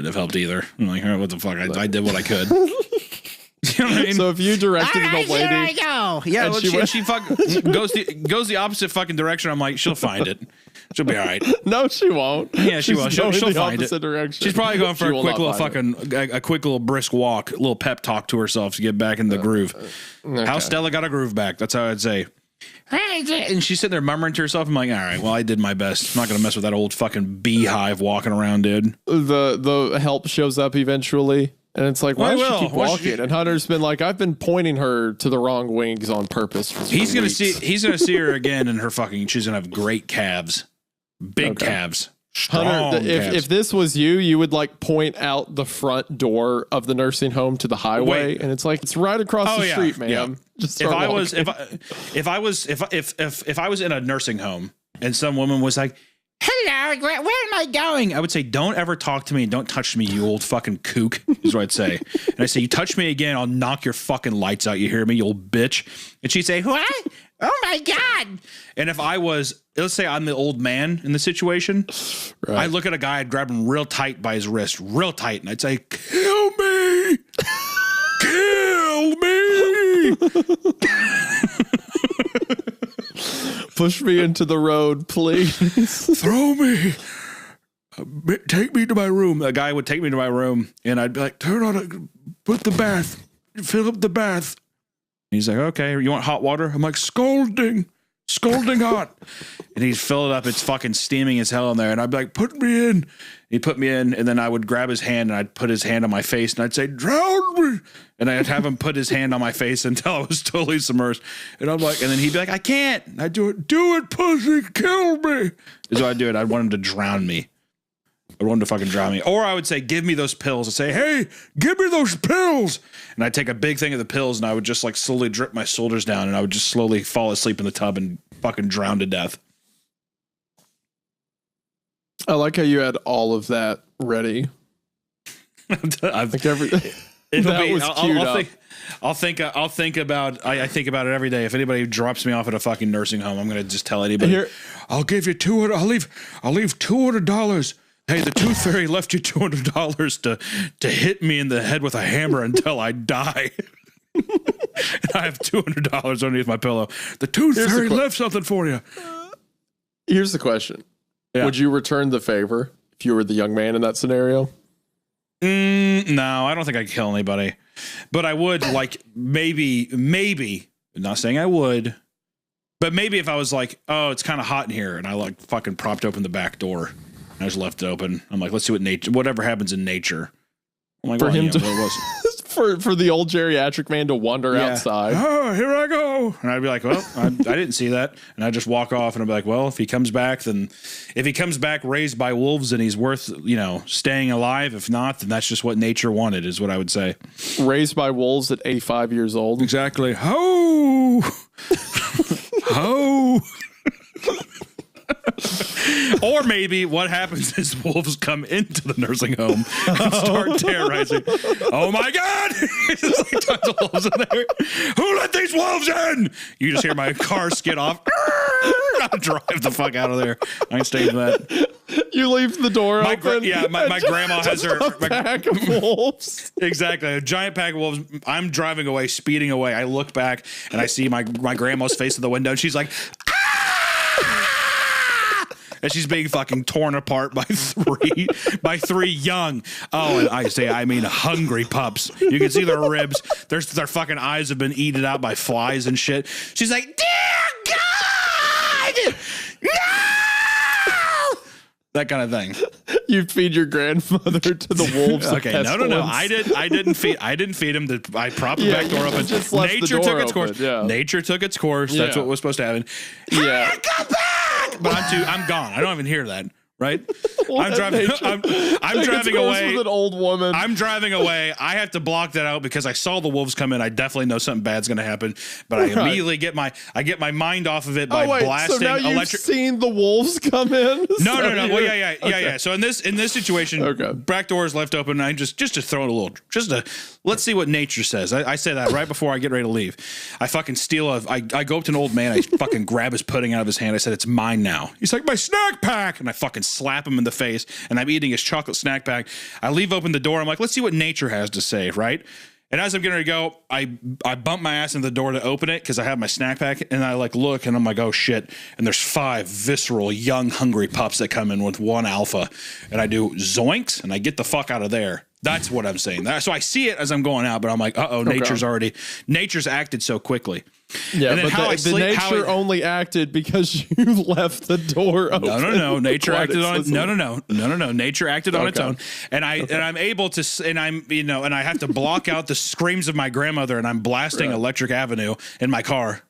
wouldn't have helped either. I'm like, what the fuck? I did what I could. You know what I mean? So if you directed an old lady, here I go. Yeah, and well, she goes the opposite fucking direction. I'm like, she'll find it. She'll be all right. no, she won't. Yeah, she will. She'll find it. Direction. She's probably going for a quick little a quick little brisk walk, a little pep talk to herself to get back in the groove. Okay. How Stella got a groove back. That's how I'd say. And she's sitting there murmuring to herself. I'm like, all right, well, I did my best. I'm not going to mess with that old fucking beehive walking around, dude. The help shows up eventually. And it's like, why does she keep walking? And Hunter's been like, I've been pointing her to the wrong wings on purpose. He's gonna see her again, and her fucking. She's gonna have great calves, big calves. Hunter, if this was you, you would like point out the front door of the nursing home to the highway, and it's like it's right across the street, man. Yeah. Just if I was in a nursing home and some woman was like, "Hello, where am I going?" I would say, "Don't ever talk to me and don't touch me, you old fucking kook," is what I'd say. And I say, "You touch me again, I'll knock your fucking lights out. You hear me, you old bitch?" And she'd say, "What? Oh my God." And if I was, let's say I'm the old man in the situation, right. I'd look at a guy, I'd grab him real tight by his wrist, real tight, and I'd say, "Kill me. Kill me." Push me into the road, please. Throw me. Take me to my room. A guy would take me to my room, and I'd be like, put the bath, fill up the bath. And he's like, okay, you want hot water? I'm like, scalding hot. And he'd fill it up. It's fucking steaming as hell in there. And I'd be like, put me in. He'd put me in, and then I would grab his hand, and I'd put his hand on my face, and I'd say, drown me. And I'd have him put his hand on my face until I was totally submerged. And I'm like, and then he'd be like, I can't. I'd do it, pussy, kill me. Is what I'd do it. I'd want him to drown me. I'd want him to fucking drown me. Or I would say, give me those pills. I'd say, hey, give me those pills. And I'd take a big thing of the pills, and I would just like slowly drip my shoulders down, and I would just slowly fall asleep in the tub and fucking drown to death. I like how you had all of that ready. I think I'll think about it every day. If anybody drops me off at a fucking nursing home, I'm gonna just tell anybody. I'll give you $200. I'll leave $200. Hey, the tooth fairy left you $200 to hit me in the head with a hammer until I die. And I have $200 underneath my pillow. The tooth fairy left something for you. Here's the question. Yeah. Would you return the favor if you were the young man in that scenario? No, I don't think I'd kill anybody. But I would, like, maybe, I'm not saying I would, but maybe if I was like, oh, it's kind of hot in here, and I, like, fucking propped open the back door, and I just left it open. I'm like, let's see whatever happens in nature. I'm like, for the old geriatric man to wander outside. Oh, here I go. And I'd be like, well, I didn't see that. And I'd just walk off, and I'd be like, well, if he comes back raised by wolves and he's worth, staying alive. If not, then that's just what nature wanted, is what I would say. Raised by wolves at 85 years old. Exactly. Ho! Ho! Or maybe what happens is wolves come into the nursing home and start terrorizing. Oh my God! There's like tons of wolves in there. Who let these wolves in? You just hear my car skid off. I'll drive the fuck out of there. I ain't staying for that. You leave the door open. My grandma has her pack of wolves. Exactly, a giant pack of wolves. I'm driving away, speeding away. I look back and I see my grandma's face in the window, and she's like, ah! And she's being fucking torn apart by three young, and I mean hungry pups. You can see their ribs. Their fucking eyes have been eaten out by flies and shit. She's like, dear God, no! That kind of thing. You feed your grandmother to the wolves. Okay, no. I didn't feed him. I propped the back door open. Nature took its course. Yeah. Nature took its course. That's what was supposed to happen. Yeah. Hey, come back! But I'm gone. I don't even hear that. Right? I'm driving away with an old woman. I'm driving away. I have to block that out because I saw the wolves come in. I definitely know something bad's going to happen. But I immediately get my mind off of it by blasting. So now you've seen the wolves come in? No. Well, yeah. So in this situation, back door is left open. And I just to throw it a little, let's see what nature says. I say that right before I get ready to leave. I fucking I go up to an old man. I fucking grab his pudding out of his hand. I said, it's mine now. He's like, my snack pack. And I fucking slap him in the face, and I'm eating his chocolate snack bag. I leave open the door. I'm like, let's see what nature has to say, right? And as I'm getting ready to go, I bump my ass in the door to open it because I have my snack pack, and I like look, and I'm like, oh shit! And there's 5 visceral, young, hungry pups that come in with 1 alpha, and I do zoinks, and I get the fuck out of there. That's what I'm saying. So I see it as I'm going out, but I'm like, nature's acted so quickly. Yeah, but the nature only acted because you left the door open. No. Nature acted on no. Nature acted on its own, and I'm able to, and I'm and I have to block out the screams of my grandmother, and I'm blasting Electric Avenue in my car.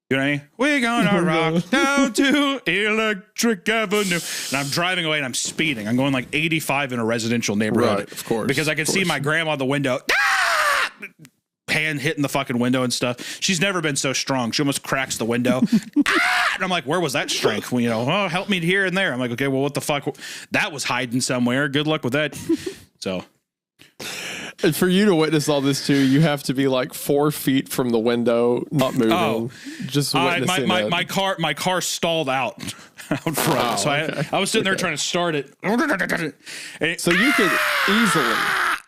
You know what I mean? We're gonna rock down to Electric Avenue, and I'm driving away, and I'm speeding. I'm going like 85 in a residential neighborhood, right, of course, because I can see my grandma out the window. Hand hitting the fucking window and stuff. She's never been so strong. She almost cracks the window. And I'm like, where was that strength? Well, oh, help me here and there. I'm like, okay, well, what the fuck? That was hiding somewhere. Good luck with that. So. And for you to witness all this too, you have to be like 4 feet from the window, not moving. Just witnessing my car stalled out front. Wow, so I was sitting there trying to start it. So you could easily,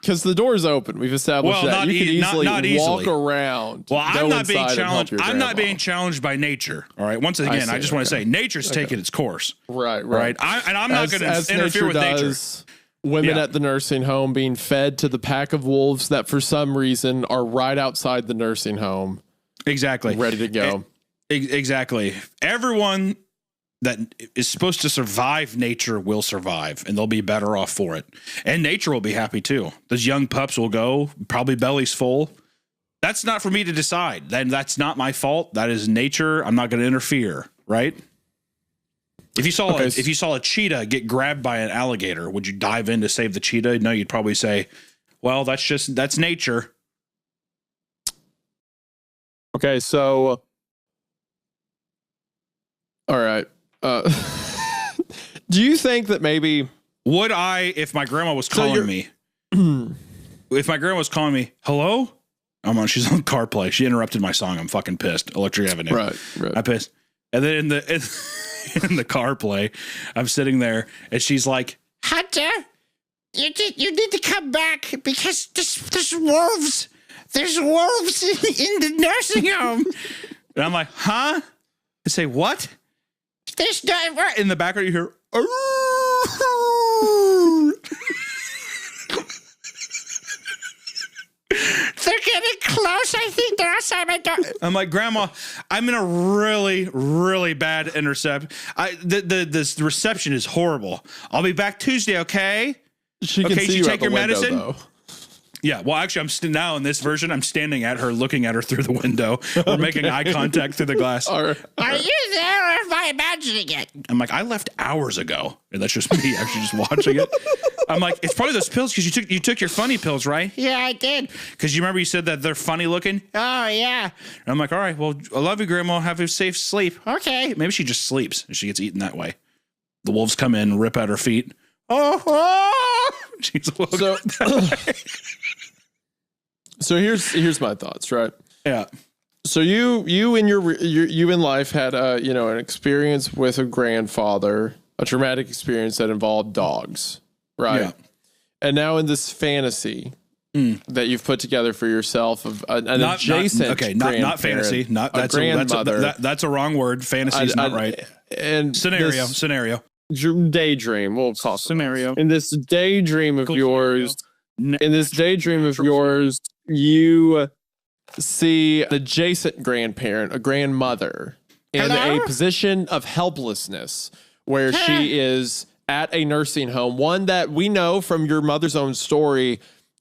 because the door's open. We've established that you could easily walk around. Well, I'm not being challenged. I'm not being challenged by nature. All right. Once again, I just want to say nature's taking its course. Right. I'm not going to interfere with nature. Women at the nursing home being fed to the pack of wolves that for some reason are right outside the nursing home. Exactly. Ready to go. Exactly. Everyone that is supposed to survive nature will survive, and they'll be better off for it. And nature will be happy too. Those young pups will go, probably bellies full. That's not for me to decide. Then that's not my fault. That is nature. I'm not going to interfere, right? If you saw a cheetah get grabbed by an alligator, would you dive in to save the cheetah? No, you'd probably say, well, that's nature. Okay, so all right. Do you think that maybe would I, if my grandma was calling me, if my grandma was calling me, hello? She's on CarPlay. She interrupted my song. I'm fucking pissed. Electric Avenue. Right. I'm pissed. And then in the CarPlay, I'm sitting there, and she's like, Hunter, you need to come back because there's wolves. There's wolves in the nursing home. And I'm like, huh? I say, what? There's no... In the background, you hear, They're getting close. I think they're outside my door. I'm like, Grandma, I'm in a really, really bad intercept. The reception is horrible. I'll be back Tuesday, okay? She can see you take your medicine. Though. Yeah, well, actually, now in this version, I'm standing at her, looking at her through the window. We're making eye contact through the glass. Are you there, or am I imagining it? I'm like, I left hours ago, and that's just me actually just watching it. I'm like, it's probably those pills because you took your funny pills, right? Yeah, I did. Because you remember you said that they're funny looking. Oh yeah. And I'm like, all right, well, I love you, Grandma. Have a safe sleep. Okay. Maybe she just sleeps and she gets eaten that way. The wolves come in, rip at her feet. She's woke. So here's my thoughts, right? Yeah. So you in life had an experience with a grandfather, a traumatic experience that involved dogs, right? Yeah. And now in this fantasy that you've put together for yourself of not fantasy, that's a wrong word. Fantasy is not right. And scenario. Daydream, we'll call it scenario. In this daydream of yours, you see an adjacent grandparent, a grandmother, in a position of helplessness where she is at a nursing home, one that we know from your mother's own story,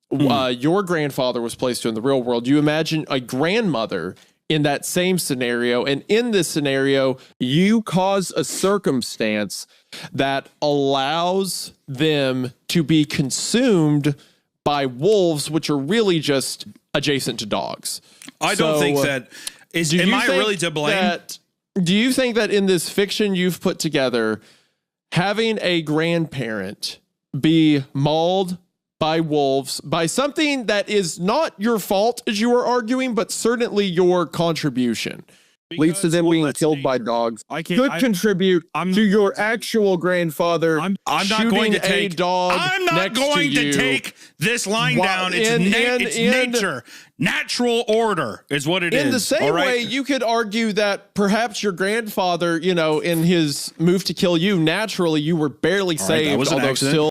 your grandfather was placed to in the real world. You imagine a grandmother in that same scenario, and in this scenario, you cause a circumstance that allows them to be consumed by wolves, which are really just adjacent to dogs. I don't think that is. Am I really to blame? Do you think that in this fiction you've put together, having a grandparent be mauled by wolves, by something that is not your fault, as you were arguing, but certainly your contribution, leads to them being killed by dogs could contribute to your actual grandfather. I'm not going shooting to take a dog. I'm not next going to to you. take this line While down. It's, it's nature, natural order is what it is. In the same all right? way, you could argue that perhaps your grandfather, in his move to kill you, naturally you were barely right, that saved, was an although accident. still